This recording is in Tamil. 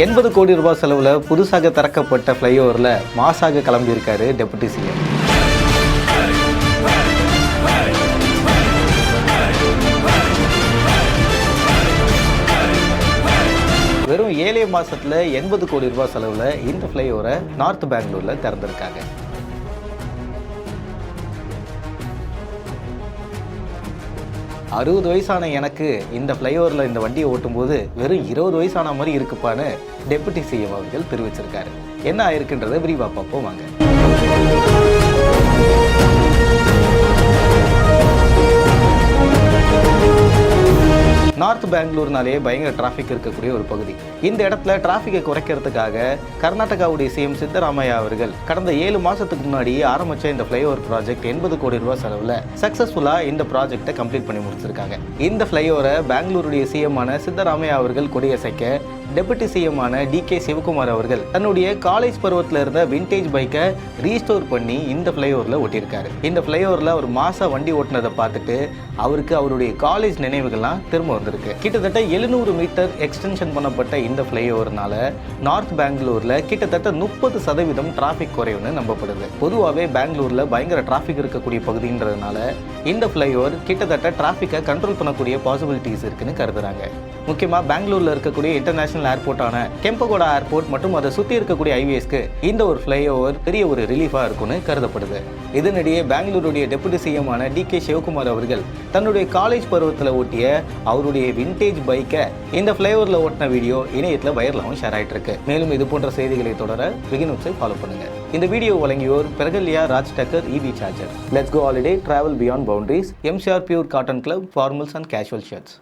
80 கோடி ரூபாய் செலவில் புதுசாக திறக்கப்பட்ட ஃப்ளைஓவரில் மாசாக கிளம்பியிருக்காரு டெபுட்டி சிஎம். வெறும் 7 மாசத்துல 80 கோடி ரூபாய் செலவில் இந்த ஃப்ளைஓவரை நார்த் பெங்களூரில் திறந்திருக்காங்க. அறுபது வயசான எனக்கு இந்த ஃப்ளைஓவரில் இந்த வண்டியை ஓட்டும்போது வெறும் 20 வயசான மாதிரி இருக்குப்பான்னு டெபுட்டி சிஎம் அவர்கள் தெரிவிச்சிருக்காரு. என்ன ஆயிருக்குன்றதை விரிவாக பார்ப்போம் வாங்க. நார்த் பெங்களூர்னாலே பயங்கர டிராஃபிக் இருக்கக்கூடிய ஒரு பகுதி. இந்த இடத்துல டிராஃபிக்கை குறைக்கிறதுக்காக கர்நாடகாவுடைய சிஎம் சித்தராமையா அவர்கள் கடந்த 7 மாசத்துக்கு முன்னாடி ஆரம்பிச்ச இந்த ஃப்ளைஓவர் ப்ராஜெக்ட் 80 கோடி ரூபாய் செலவில் சக்சஸ்ஃபுல்லா இந்த ப்ராஜெக்டை கம்ப்ளீட் பண்ணி முடிச்சிருக்காங்க. இந்த ஃப்ளைஓவரை பெங்களூருடைய சிஎம்மான சித்தராமையா அவர்கள் கொடியசைக்க டெபுட்டி சிஎம்மான டி.கே. சிவகுமார் அவர்கள் தன்னுடைய காலேஜ் பருவத்தில் இருந்த விண்டேஜ் பைக்கை ரீஸ்டோர் பண்ணி இந்த ஃப்ளைஓவரில் ஓட்டியிருக்காரு. இந்த ஃப்ளைஓவரில் ஒரு மாசா வண்டி ஓட்டினதை பார்த்துட்டு அவருக்கு அவருடைய காலேஜ் நினைவுகள்லாம் திரும்ப வந்திருக்கு. கிட்டத்தட்ட 700 மீட்டர் எக்ஸ்டென்ஷன் பண்ணப்பட்ட இந்த ஃப்ளைஓவர்னால நார்த் பெங்களூர்ல கிட்டத்தட்ட 30% டிராஃபிக் குறையும்னு நம்பப்படுது. பொதுவாகவே பெங்களூர்ல பயங்கர டிராஃபிக் இருக்கக்கூடிய பகுதின்றதுனால இந்த ஃப்ளைஓவர் கிட்டத்தட்ட டிராஃபிக்கை கண்ட்ரோல் பண்ணக்கூடிய பாசிபிலிட்டிஸ் இருக்குன்னு கருதுறாங்க. முக்கியமாக பெங்களூர்ல இருக்கக்கூடிய இன்டர்நேஷனல் ஏர்போர்ட்டான கெம்பகோடா ஏர்போர்ட் மற்றும் அதை சுற்றி இருக்கக்கூடிய ஹைவேஸ்க்கு இந்த ஒரு ஃப்ளைஓவர் பெரிய ஒரு ரிலீஃபாக இருக்கும்னு கருதப்படுது. இதனிடையே பெங்களூருடைய டெபுட்டி சிஎம்மான டி.கே. சிவகுமார் அவர்கள் தன்னுடைய காலேஜ் பருவத்தில் ஓட்டிய அவருடைய விண்டேஜ் பைக்கை இந்த ஃப்ளைஓவரில் ஓட்டின வீடியோ இணையத்தில் வைரலாகவும் ஷேர் ஆகிட்டு இருக்கு. மேலும் இது போன்ற செய்திகளை தொடர விகினுட்ஸை ஃபாலோ பண்ணுங்க. இந்த வீடியோ வழங்கியோர் Prakalya Raj Takkar EV charger. Let's go holiday, travel beyond boundaries, MCR pure cotton club, formals and casual shirts.